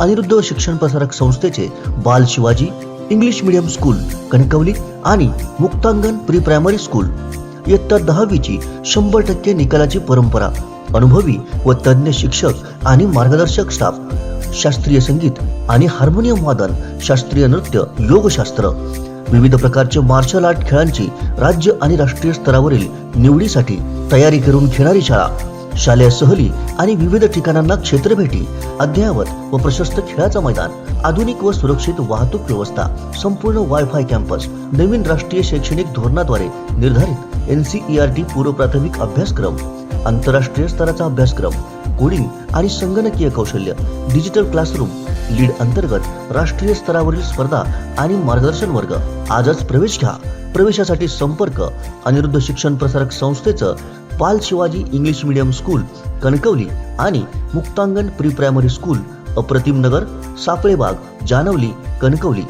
अनिरुद्ध शिक्षण प्रसारक संस्थेचे बाल Shivaji English medium school Kankavli आणि मुक्तांगण प्री प्रायमरी स्कूल इयत्ता 10वीची 100% निकालाची परंपरा, अनुभवी व तज्ञ शिक्षक आणि मार्गदर्शक स्टाफ, शास्त्रीय संगीत आणि हार्मोनियम वादन, शास्त्रीय नृत्य, योगशास्त्र, विविध प्रकारचे मार्शल आर्ट खेळांची राज्य आणि राष्ट्रीय स्तरावरील निवडीसाठी तयारी करून घेणारी शाळा, शालेय सहली आणि विविध ठिकाणांना क्षेत्रभेटी, अद्ययावत व प्रशस्त खेळाचं मैदान, आधुनिक व सुरक्षित वाहतूक व्यवस्था, संपूर्ण वायफाय कॅम्पस, नवीन राष्ट्रीय शैक्षणिक धोरणाद्वारे निर्धारित NCERT पूर्व प्राथमिक अभ्यासक्रम, आंतरराष्ट्रीय स्तराचा अभ्यासक्रम, कोडिंग आणि संगणकीय कौशल्य, डिजिटल क्लासरूम, लीड अंतर्गत राष्ट्रीय स्तरावरील स्पर्धा आणि मार्गदर्शन वर्ग. आजच प्रवेश घ्या. प्रवेशासाठी संपर्क अनिरुद्ध शिक्षण प्रसारक संस्थेचं बाल Shivaji English medium school Kankavli आणि मुक्तांगण प्री प्रायमरी स्कूल, अप्रतिम नगर, सापळेबाग, जानवली, कणकवली.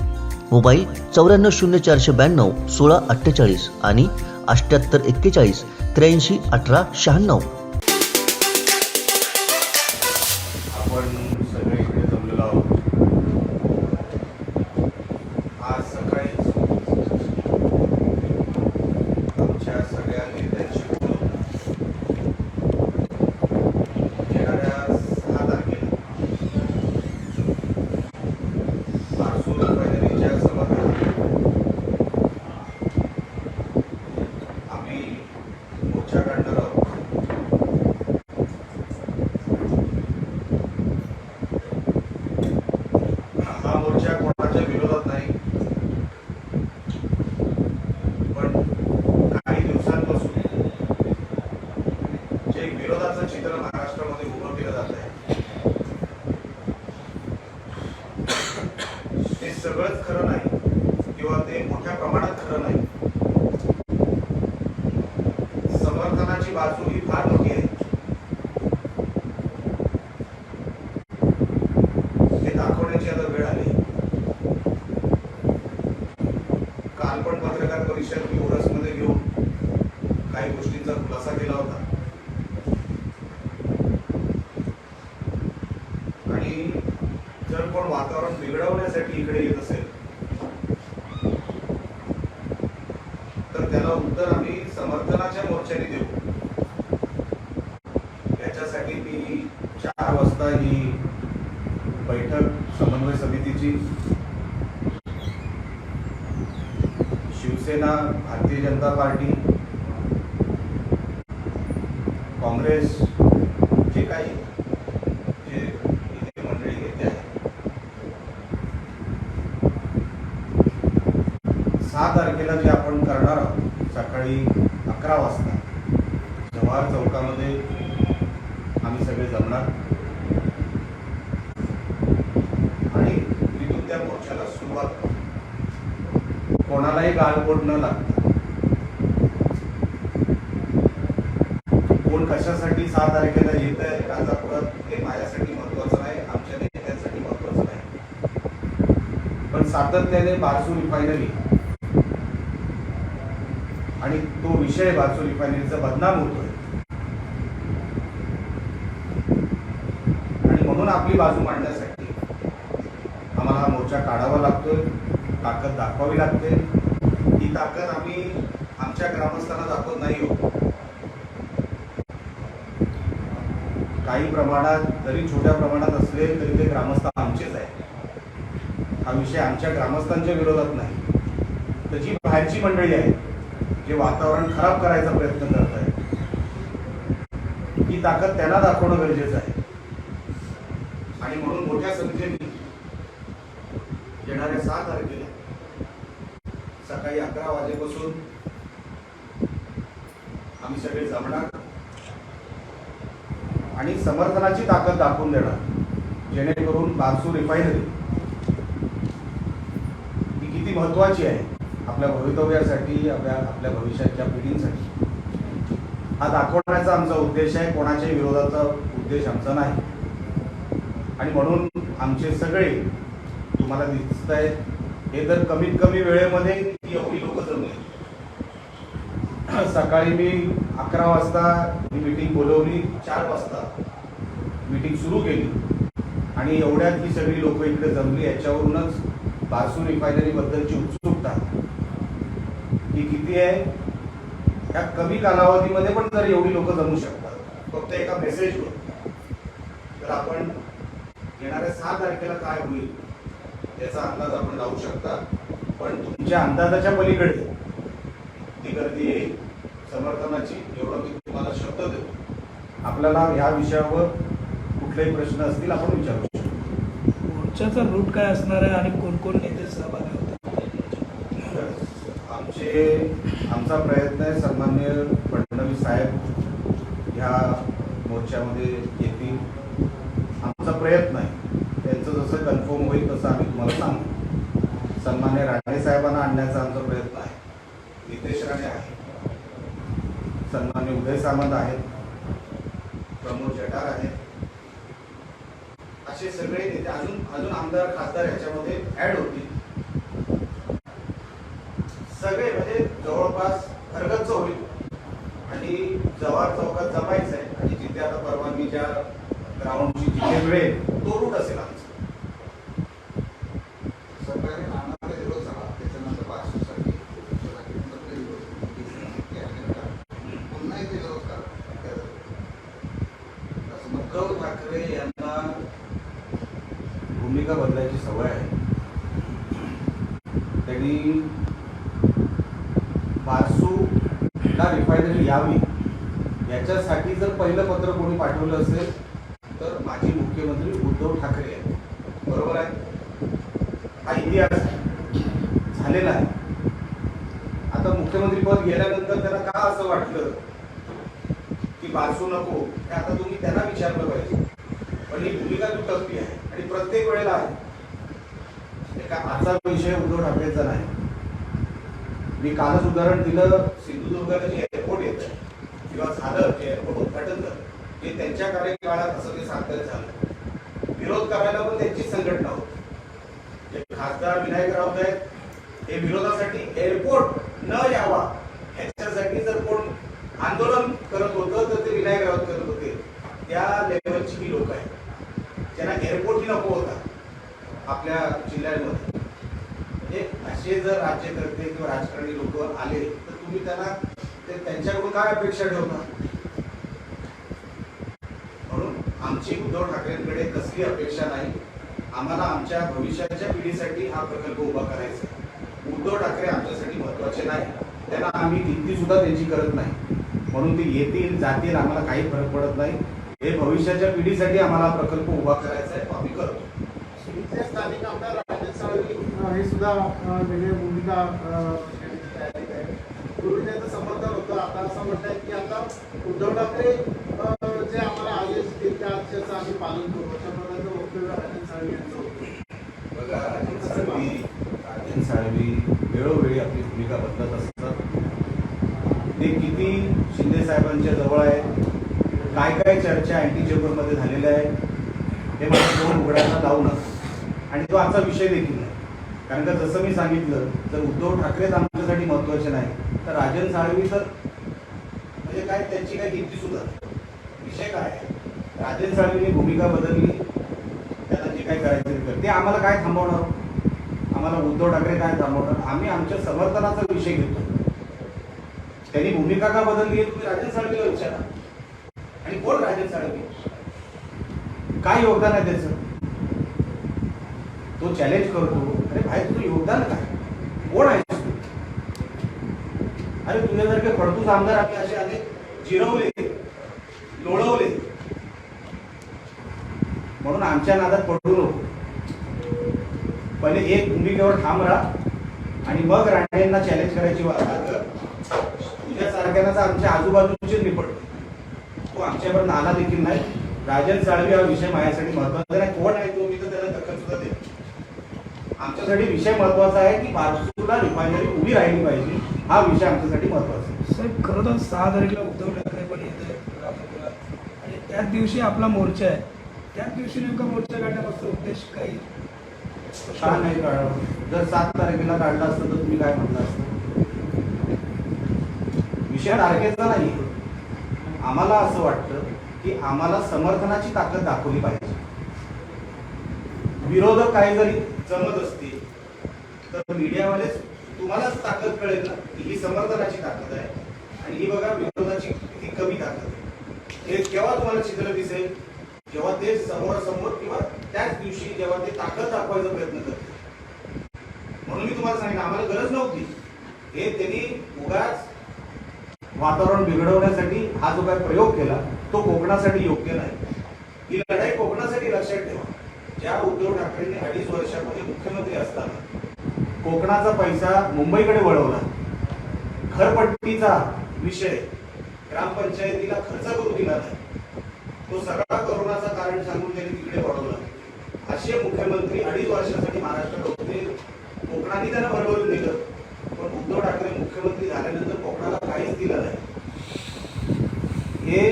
मोबाईल 940492 1648 आणि 7841 83 18 96. आपण सगळे इकडे जमलेलो आहोत. आज सकाळी आमच्या सगळ्या नेत्यांशी बोलून येणाऱ्या 6 तारखेला बारसूर रिफायनरीच्या सभागृहात आम्ही मोर्चा काढणार आहोत. हा मोर्चा कोणाच्या विरोधात नाही, पण काही दिवसांपासून जे विरोधाचं चित्र महाराष्ट्रामध्ये उभं केलं जात आहे ते सगळंच खरं नाही किंवा ते मोठ्या प्रमाणात खरं नाही. समर्थनाची बाजू ही फार मोठी आहे. हे दाखवण्याची आता वेळ आली. काल पण पत्रकार परिषद मी ओरसमध्ये घेऊन काही गोष्टींचा खुलासा केला होता आणि जर कोण वातावरण बिघडवण्यासाठी इकडे येत असेल तर त्याला उत्तर आम्ही समर्थनाच्या मोर्चाने देऊ. याच्यासाठी मी 4 वाजता ही बैठक समन्वय समितीची शिवसेना, भारतीय जनता पार्टी, काँग्रेस, जे काही जे इथे मंडळी येते आहे, 6 तारखेला जे आपण करणार आहोत सकाळी 11 वाजता जवाहर चौकामध्ये आम्ही सगळे जमणार आणि तिथून त्या मोर्चाला सुरुवात करू. कोणालाही गालबोट न लागता कोण कशासाठी 6 तारखेला येत आहे राजापुरात हे माझ्यासाठी महत्वाचं नाही, आमच्या नेत्यांसाठी महत्वाचं नाही, पण सातत्याने बारसूर रिफायनरी आणि तो विषय बारसूर रिफायनरीचा बदनाम होतोय आणि म्हणून आपली बाजू मांडण्यासाठी आम्हाला हा मोर्चा काढावा लागतोय, ताकद दाखवावी लागते. ही ताकद आम्ही आमच्या ग्रामस्थांना दाखवत नाही आहोत. काही प्रमाणात जरी छोट्या प्रमाणात असले तरी ते ग्रामस्थ आमचेच आहेत. हा विषय आमच्या ग्रामस्थांच्या विरोधात नाही, तर जी बाहेरची मंडळी आहे जे वातावरण खराब करायचा प्रयत्न करत आहे ही ताकद त्यांना दाखवणं गरजेचं आहे. आणि म्हणून मोठ्या संख्येने येणाऱ्या 6 तारखेला सकाळी 11 वाजेपासून आम्ही सगळे जमणार आणि समर्थनाची ताकद दाखवून देणार, जेणेकरून बारसूर रिफायनरी ही किती महत्वाची आहे आपल्या भवितव्यासाठी, आपल्या भविष्याच्या पिढींसाठी, हा दाखवण्याचा आमचा उद्देश आहे. कोणाच्याही विरोधाचा उद्देश आमचा नाही. आणि म्हणून आमचे सगळे तुम्हाला दिसत आहे हे तर कमीत कमी वेळेमध्ये एवढी लोक जमले. सकाळी मी 11 वाजता ही मीटिंग बोलवली, 4 वाजता मीटिंग सुरू केली आणि एवढ्यात ही सगळी लोक इकडे जमली, याच्यावरूनच बारसू रिफायनरी बद्दलची उत्सुकता ही किती आहे. या कमी कालावधीमध्ये पण जर एवढी लोक जमू शकतात फक्त एका मेसेजवर, तर आपण येणाऱ्या 6 तारखेला काय होईल याचा अंदाज आपण लावू शकता. पण तुमच्या अंदाजाच्या पलीकडे ती गर्दी येईल समर्थनाची, एवढं मी तुम्हाला शब्द देतो. आपल्याला ह्या विषयावर कुठलेही प्रश्न असतील आपण विचारू शकतो. मोर्चाचा रूट काय असणार आहे आणि कोण कोण नेते सहभागी होतात? आमचा प्रयत्न आहे सन्माननीय फडणवीस साहेब ह्या मोर्चामध्ये येतील. आमचा प्रयत्न आहे, त्यांचं जसं कन्फर्म होईल तसं आम्ही तुम्हाला सांगू. सन्माननीय राणे साहेबांना आणण्याचा आमचा प्रयत्न आहे. नितेश राणे आहे, सन्माननीय उदय सामंत आहेत, प्रमोद जठार आहेत, असे सगळे नेते अजून आमदार खासदार याच्यामध्ये ऍड होतील. सगळे म्हणजे जवळपास खरगच्च होईल आणि जव्हार चौकात जमायचं आहे आणि जिथे आता परवानगीच्या ग्राउंडची जिथे मिळेल तो रूट असेल आमचा. उद्धव ठाकरे यांना भूमिका बदलायची सवय आहे. त्यांनी बारसूला रिफायनरी यावी याच्यासाठी जर पहिलं पत्र कोणी पाठवलं असेल तर माजी मुख्यमंत्री उद्धव ठाकरे आहेत. बरोबर आहे, हा इतिहास झालेला आहे. आता मुख्यमंत्री पद गेल्यानंतर त्यांना का असं वाटलं की बारसू नको, हे आता तुम्ही त्यांना विचारलं पाहिजे. पण ही भूमिका तू टप्पी आहे आणि प्रत्येक वेळेला आहे. आजचा विषय उद्धव ठाकरेंचा नाही. मी कालच उदाहरण दिलं, सिंधुदुर्गाला जे एअरपोर्ट येत आहे किंवा झालं जे एअरपोर्ट उद्घाटन झालं हे त्यांच्या कार्यकाळात असं ते साकार झालं. विरोध करायला पण त्यांची संघटना होती. जे खासदार विनायक राऊत आहेत हे विरोधासाठी एअरपोर्ट न यावा ह्याच्यासाठी जर कोण आंदोलन करत होतं तर ते विनायक राऊत करत होते. त्या लेवलची ही लोक आहेत ज्यांना एअरपोर्टही नको होता आपल्या जिल्ह्यांमध्ये. म्हणजे असे जर राज्यकर्ते किंवा राजकारणी लोक आले तर तुम्ही त्यांना त्यांच्याकडून काय अपेक्षा ठेवता. म्हणून आमची उद्धव ठाकरेंकडे कसली अपेक्षा नाही. आम्हाला आमच्या भविष्याच्या पिढीसाठी हा प्रकल्प उभा करायचा आहे. उद्धव ठाकरे आमच्यासाठी महत्वाचे नाही, त्यांना आम्ही किती सुद्धा त्यांची करत नाही. म्हणून ते येतील जातील आम्हाला काही फरक पडत नाही. हे भविष्याच्या पिढीसाठी आम्हाला प्रकल्प उभा करायचा आहे, तो आम्ही करतो. स्थानिक आमदार राजेश साळवी हे सुद्धा वेगळी भूमिका पूर्वी त्यांचं समर्थन होतं. आता असं म्हणतात की आता उद्धव ठाकरे जे आम्हाला आदेश देतील त्याचं आम्ही पालन करू अशा प्रकारचं वक्तव्य राजेश साळवी यांचं होतं. बघा, राजेश साळवी वेळोवेळी आपली भूमिका बदलत असतात. ते किती शिंदे साहेबांच्या जवळ आहे, काय काय चर्चा अँटी चेंबरमध्ये झालेल्या आहेत हे मला दोन उघड्यांना लावू नका. आणि तो आजचा विषय देखील नाही. कारण का जसं मी सांगितलं, जर उद्धव ठाकरेच आमच्यासाठी महत्वाचे नाही तर राजन साळवी तर म्हणजे काय त्यांची काय किती सुद्धा विषय काय आहे. राजन साळवींनी भूमिका बदलली, त्यांना जे काय करायचं ते आम्हाला काय थांबवणार. आम्हाला उद्धव ठाकरे काय थांबवणार. आम्ही आमच्या समर्थनाचा विषय घेतो. त्यांनी भूमिका का बदलली आहे तुम्ही राजन साळवीला विचारा. आणि कोण राजन साळवी, काय योगदान आहे त्याचं. तो चॅलेंज करतो, अरे भाई तुझं योगदान काय, कोण आहे तू. अरे तुझ्यासारखे फडतूस आमदार आपले असे अनेक जिरवले लोळवले. म्हणून आमच्या नादात पडू नको. पहिले एक भूमिकेवर ठाम राहा आणि मग राणेंना चॅलेंज करायची तुझ्या सारख्याचा आमच्या आजूबाजूचे निपटते. तो आमच्यापर्यंत आला देखील नाही. राजन साळवी हा विषय माझ्यासाठी महत्वाचा नाही. कोण आहे तो मी तर त्याला दखल सुद्धा देतो. आमच्यासाठी विषय महत्वाचा आहे की बारसूला रिफायनरी उभी राहिली पाहिजे, हा विषय आमच्यासाठी महत्वाचा आहे. साहेब खरं तर 6 तारखेला उद्धव ठाकरे पण येत आहेत आणि त्याच दिवशी आपला मोर्चा आहे. त्याच दिवशी नेमका मोर्चा काढण्यामागचा उद्देश काही का नाही काढावं. जर 7 तारखेला काढला असतं तर तुम्ही काय म्हटलं असतं. विषय तारखेचा नाही. आम्हाला असं वाटतं की आम्हाला समर्थनाची ताकद दाखवली पाहिजे. विरोधक काही जरी जमत असतील तर मीडियावालेच तुम्हालाच ताकद कळेल ना की ही समर्थनाची ताकद आहे आणि ही बघा विरोधाची किती कमी ताकद आहे. हे केव्हा तुम्हाला चित्र दिसेल जेव्हा ते समोरासमोर किंवा त्याच दिवशी जेव्हा ते ताकद दाखवायचा प्रयत्न करते. म्हणून मी तुम्हाला सांगितलं आम्हाला गरज नव्हती. हे त्यांनी उगाच वातावरण बिघडवण्यासाठी हा जो काही प्रयोग केला तो कोकणासाठी योग्य नाही. ही लढाई कोकणासाठी लक्षात ठेवा. ज्या उद्धव ठाकरेंनी 2.5 वर्षामध्ये मुख्यमंत्री असताना कोकणाचा पैसा मुंबईकडे वळवला, घरपट्टीचा विषय ग्रामपंचायतीला खर्च करू दिला नाही, तो सगळा करोनाचा कारण सांगून त्यांनी तिकडे वळवला. असे मुख्यमंत्री 2.5 वर्षासाठी महाराष्ट्रात होते. कोकणाने त्यांना बरोबरून दिलं, पण उद्धव ठाकरे मुख्यमंत्री झाल्यानंतर कोकणाला काहीच दिलं नाही. हे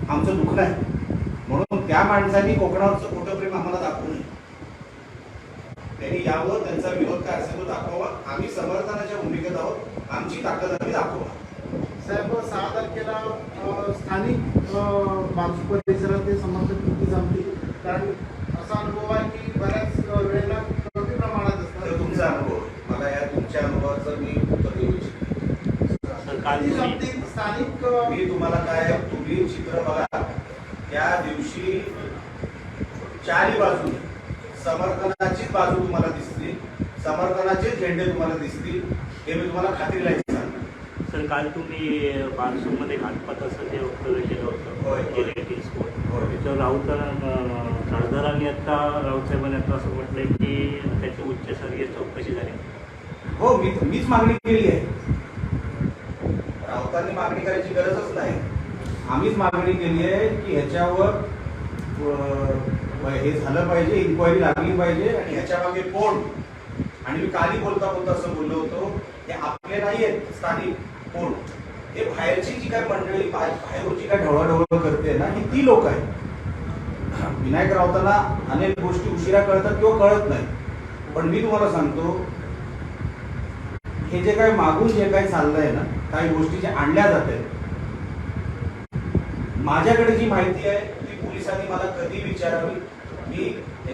आमचं दुःख नाही. म्हणून त्या माणसांनी कोकणावरचं खोटं प्रेम आम्हाला दाखवू नये. त्यांनी यावर त्यांचा विरोध काय असेल तो दाखवा. आम्ही समर्थनाच्या भूमिकेत आहोत. आमची ताकद आम्ही दाखवा. साहेब 6 तारखेला स्थानिक बाजू परिसरात ते समर्थक किती जमतील? कारण असा अनुभव आहे की बऱ्याच वेळेला कमी प्रमाणात तर असतात. तुमचा अनुभव मला या तुमच्या अनुभवाचं मी उत्तर देऊ इच्छितो. किती जमतील स्थानिक? मी तुम्हाला काय तुम्ही चित्र बघा. त्या दिवशी चारही बाजू समर्थनाचीच बाजू तुम्हाला दिसतील, समर्थनाचेच झेंडे तुम्हाला दिसतील. हे मी तुम्हाला खात्रीला सांगतो. सर काल तुम्ही बारसूमध्ये घातपात असं ते वक्तव्य केलं होय. होतं इलेक्ट्रिक स्पोर्ट. होय. त्याच्यावर खासदारांनी आता राऊतसाहेबांनी आता असं म्हटलंय की त्याची उच्चस्तरीय चौकशी झाली. हो, मीच मागणी केली आहे. राऊतांनी मागणी करायची गरजच नाही. आम्हीच मागणी केली आहे की ह्याच्यावर हे झालं पाहिजे, इन्क्वायरी लागली पाहिजे आणि ह्याच्या मागे कोण. आणि मी कालही बोलता बोलता असं बोललो होतो, हे आपले नाही आहेत स्थानिक कोण, हे बाहेरची जी काय मंडळी बाहेरून जी काय ढवळाढवळ करते ना, ही ती लोक आहेत. विनायक राऊतांना अनेक गोष्टी उशिरा कळतात किंवा कळत नाही. पण मी तुम्हाला सांगतो, हे जे काय मागून जे काही चाललंय ना, काही गोष्टी ज्या आणल्या जातात, माझ्याकडे जी माहिती आहे ती पोलिसांनी मला कधी विचारावी. मी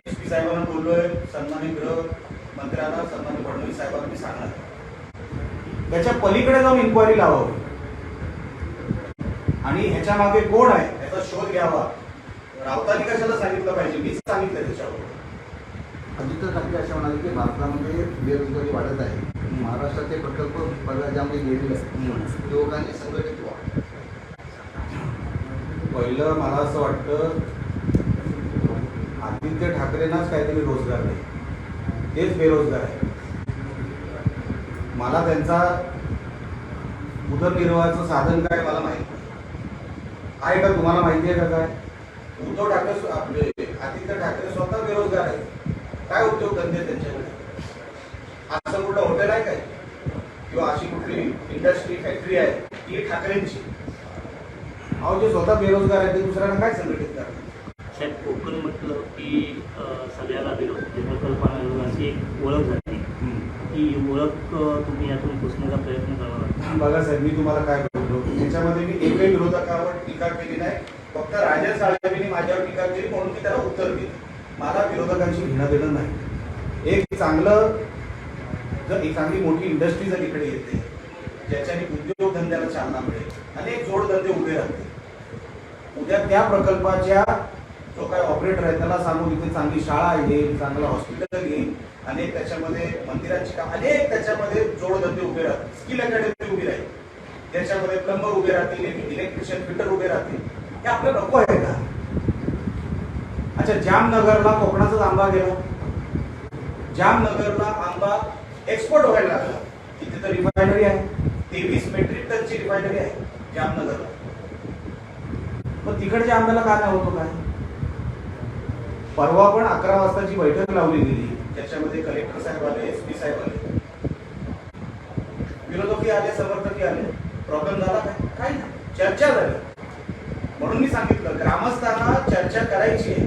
SP साहेबांना बोललोय, सन्माननीय गृहमंत्र्यांना, सन्माननीय फडणवीस साहेबांना मी सांगणार. त्याच्या पलीकडे जाऊन इन्क्वायरी लावावी आणि ह्याच्या मागे कोण आहे याचा शोध घ्यावा. राऊतांनी कशाला सांगितलं पाहिजे, मीच सांगितलं त्याच्यावर. आदित्य ठाकरे असे म्हणाले की भारतामध्ये बेरोजगारी वाढत आहे, महाराष्ट्राचे प्रकल्प बघा ज्यामध्ये गेलेले आहेत, युवकांनी संघटित व्हा. पहिलं मला असं वाटतं आदित्य ठाकरेंनाच काहीतरी रोजगार नाही, तेच बेरोजगार आहे. मला त्यांचा उदरनिर्वाहाचं साधन काय मला माहित आहे का? तुम्हाला माहिती आहे का? काय उद्धव ठाकरे आपले आदित्य ठाकरे स्वतः बेरोजगार आहेत. काय उद्योगधंदे त्यांच्याकडे? असं कुठलं हॉटेल आहे काय किंवा अशी कुठली इंडस्ट्री फॅक्टरी आहे ती ठाकरेंची? अहो, जे स्वतः बेरोजगार आहे ते दुसऱ्यांना काय संघटित करतात? साहेब कोकण म्हटलं की सगळ्याला विरोध, प्रकल्पांना अशी एक ओळख झाली. ही ओळख तुम्ही यातून पुसण्याचा प्रयत्न करणार आहात. बघा साहेब, मी तुम्हाला काय बोललो, त्याच्यामध्ये मी एकही विरोधकावर टीका केली नाही. फक्त राजन साळवेंनी माझ्यावर टीका केली म्हणून मी त्याला उत्तर दिलं. मला विरोधकांशी घेणं देणं नाही. एक चांगली मोठी इंडस्ट्री जर इकडे येते, ज्याच्याने उद्योगधंद्याला चालना मिळेल, अनेक जोडधंदे उभे राहते. उद्या त्या प्रकल्पाच्या जो काय ऑपरेटर आहे त्याला सांगून इथे चांगली शाळा येईल, चांगलं हॉस्पिटल येईल, अनेक त्याच्यामध्ये मंदिरांची काम, अनेक त्याच्यामध्ये जोडधंदे उभे राहतील. स्किल अकॅडमी उभी राहील, त्याच्यामध्ये प्लंबर उभे राहतील, इलेक्ट्रिशियन, फिटर उभे राहतील. हे आपलं नको आहे का? अच्छा, जामनगरला कोकणाचाच आंबा गेला, जामनगरला आंबा एक्सपोर्ट व्हायला लागला. तिथे तर रिफायनरी आहे, 23 मेट्रिक टनची रिफायनरी आहे जामनगरला. पण तिकडच्या आंब्याला का नाही होतो काय? परवा पण 11 वाजताची बैठक लावली गेली, त्याच्यामध्ये कलेक्टर साहेब आले, SP साहेब आले, विरोधकही आले, समर्थकही आले. प्रॉब्लेम झाला काय? काही नाही, चर्चा झाली. म्हणून मी सांगितलं ग्रामस्थांना चर्चा करायची आहे.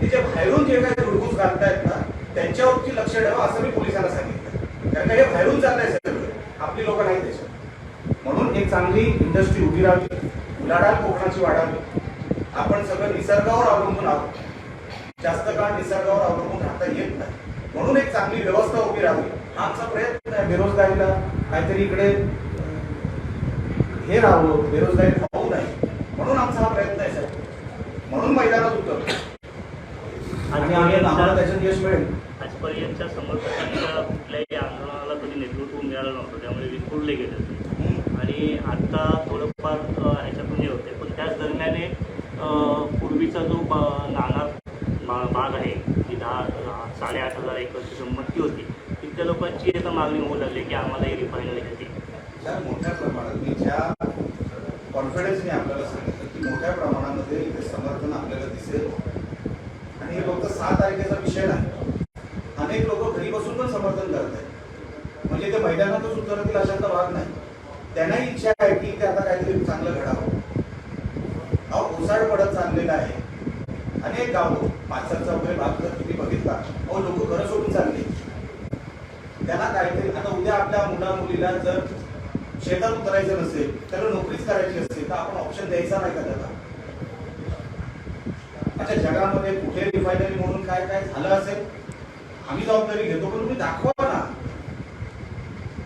ते जे बाहेरून जे काही धुडगूस घालतायत ना, त्यांच्यावरती लक्ष ठेवा असं मी पोलिसांना सांगितलं. कारण हे बाहेरून चाललंय सगळं, आपली लोक नाही त्याच्यात. म्हणून एक चांगली इंडस्ट्री उभी राहावी, उलाढाल कोकणाची वाढावी. आपण सगळं निसर्गावर अवलंबून आहोत. जास्त काळ निसर्गावर अवलंबून राहता येत नाही. म्हणून एक चांगली व्यवस्था उभी राहावी हा आमचा प्रयत्न आहे. बेरोजगारीला काहीतरी इकडे हे राहावं, बेरोजगारी होऊ नये म्हणून आमचा हा प्रयत्न आहे साहेब. म्हणून मैदानात उतरतो आणि आम्हाला त्याच्यात यश मिळेल. आजपर्यंतच्या समर्थकांच्या कुठल्याही आंदोलनाला कधी नेतृत्व मिळालं नव्हतं, त्यामुळे विखुरले गेले होते आणि आता थोडंफार ह्याच्यातून हे होते. पण त्याच दरम्याने पूर्वीचा जो नाणार भाग आहे जी 8,500 एकरची संमती होती, तिथल्या लोकांची आता मागणी होऊ लागली की आम्हाला ही रिफायनरी घ्यायची. ज्या मोठ्या प्रमाणात मी ज्या कॉन्फिडन्सने आपल्याला सांगितलं की मोठ्या प्रमाणामध्ये इथे समर्थन आपल्याला दिसेल आणि हे फक्त 6 तारखेचा विषय नाही. अनेक लोक घरी बसून पण समर्थन करत आहेत. म्हणजे ते मैदानातच उतरतील अशातला भाग नाही. त्यांनाही इच्छा आहे की ते आता काहीतरी चांगलं घडावं. अहो ओसाड पडत चाललेला आहे. अनेक गावं 5-7चा वगैरे भाग जर तुम्ही बघितला, अहो लोक घरं सोडून चालले. त्यांना काहीतरी आता उद्या आपल्या मुला मुलीला जर शेतात उतरायचं नसेल, त्याला नोकरीच करायची असेल तर आपण ऑप्शन द्यायचा नाही का त्याला? अच्छा जगामध्ये कुठे रिफायनरी म्हणून काय काय झालं असेल आम्ही जबाबदारी घेतो, पण तुम्ही दाखवा ना.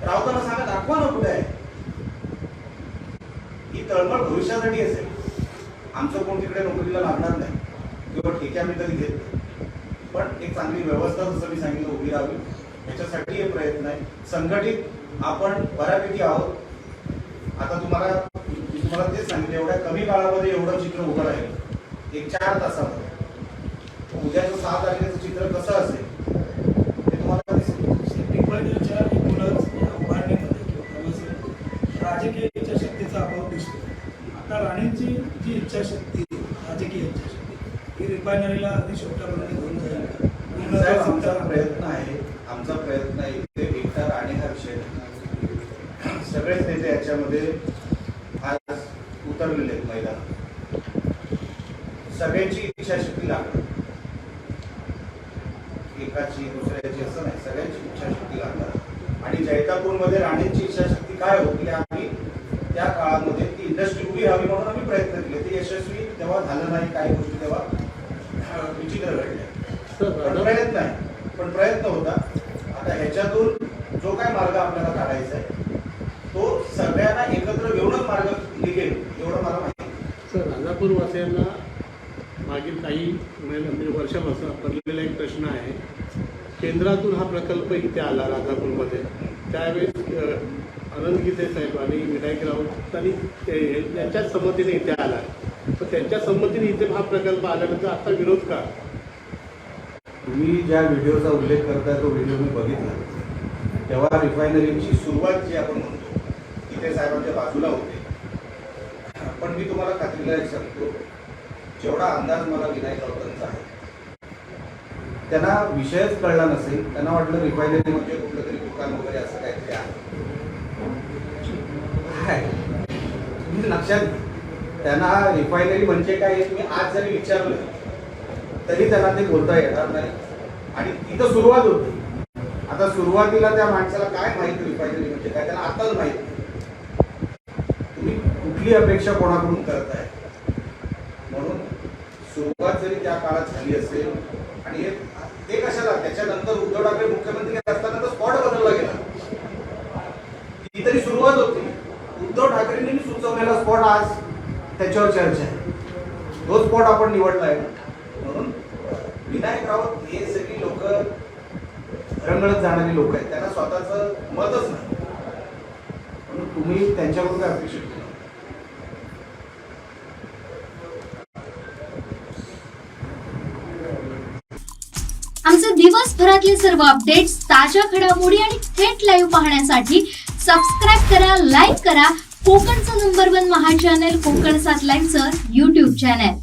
राऊतांना सांगा दाखवा ना कुठे आहे. ही तळमळ भविष्यासाठी असेल. आमचं कोण तिकडे नोकरीला लागणार नाही किंवा ठेके आम्ही कधी घेत नाही. पण एक चांगली व्यवस्था जसं मी सांगितलं उभी राहावी याच्यासाठी हे प्रयत्न आहे. संघटित आपण बऱ्यापैकी आहोत. आता तुम्हाला तेच सांगितलं एवढ्या कमी काळामध्ये एवढं चित्र उभं राहील एक 4 तासामध्ये. उद्याचं 6 तारखेचं चित्र कसं असेल ते तुम्हाला दिसेल. डिफॉल्टरच्या एकूणच उभारणीमध्ये किंवा प्रवासामध्ये राजकीय इच्छाशक्तीचा अभाव दिसतो. आता राणेंची जी इच्छाशक्ती, राजकीय इच्छाशक्ती ही रिफायनरीला अगदी शेवटापर्यंत घेऊन जाईल. आमचा प्रयत्न आहे. आमचा प्रयत्न आहे इथे एकटा राणे हा विषय नाही. सगळेच नेते याच्यामध्ये आज उतरलेले आहेत मैदानात. सगळ्यांची इच्छाशक्ती लागणार. एकाची दुसऱ्याची असं नाही, सगळ्यांची इच्छाशक्ती लागणार. आणि जैतापूरमध्ये राणेंची इच्छाशक्ती काय होती आम्ही त्या काळामध्ये ती इंडस्ट्री उभी राहावी म्हणून आम्ही प्रयत्न केले. ते यशस्वी तेव्हा झालं नाही. काही गोष्टी तेव्हा विचित्र घडल्या. प्रयत्न आहे पण प्रयत्न होता. आता ह्याच्यातून जो काय मार्ग आपल्याला काढायचा आहे तो सगळ्यांना एकत्र घेऊनच मार्ग निघेल एवढं मला माहिती. सर राजापूर वासियांना मागील काही म्हणजे वर्षापासून पडलेला एक प्रश्न आहे. केंद्रातून हा प्रकल्प इथे आला राजापूरमध्ये, त्यावेळेस आनंद गीते साहेब आणि विनायक राऊत यांच्या संमतीने इथे आला. तर त्यांच्या संमतीने इथे हा प्रकल्प आल्यानंतर आता विरोध का? तुम्ही ज्या व्हिडिओचा उल्लेख करताय तो व्हिडिओ मी बघितला. तेव्हा रिफायनरीची सुरुवात जी आपण म्हणतो इथे साहेबांच्या बाजूला होते. पण मी तुम्हाला खात्रीला एक सांगतो, जेवढा अंदाज मला विनायक राऊतांचा आहे त्यांना विषयच कळला नसेल. त्यांना वाटलं रिफायनरी म्हणजे कुठलं तरी दुकान वगैरे असं काहीतरी आहे. तुम्ही लक्षात त्यांना रिफायनरी म्हणजे काय हे तुम्ही आज जरी विचारलं तरी त्यांना ते बोलता येणार नाही. आणि तिथं सुरुवात होती. आता सुरुवातीला त्या माणसाला काय माहिती रिफायनरी म्हणजे काय त्याला आताच माहिती. तुम्ही कुठली अपेक्षा कोणाकडून करताय? म्हणून सुरुवात जरी त्या काळात झाली असेल आणि ते कशाला त्याच्यानंतर उद्धव ठाकरे मुख्यमंत्री असताना स्पॉट बदलला गेला. ती तरी सुरुवात होती. उद्धव ठाकरेंनी सुचवलेला स्पॉट आज त्याच्यावर चर्चा आहे. तो स्पॉट आपण निवडलाय. म्हणून विनायक राऊत हे सगळी लोक रंगळत जाणारी लोक आहेत. त्यांना स्वतःचं मतच नाही. म्हणून तुम्ही त्यांच्याकडून काय अपेक्षित केलं? आमचे दिवसभरातले सर्व अपडेट्स, ताज्या घडामोडी आणि थेट लाईव्ह पाहण्यासाठी सबस्क्राईब करा, लाईक करा कोकणचं नंबर 1 महा चॅनल कोकण 7 लाईव्हचं YouTube चॅनल.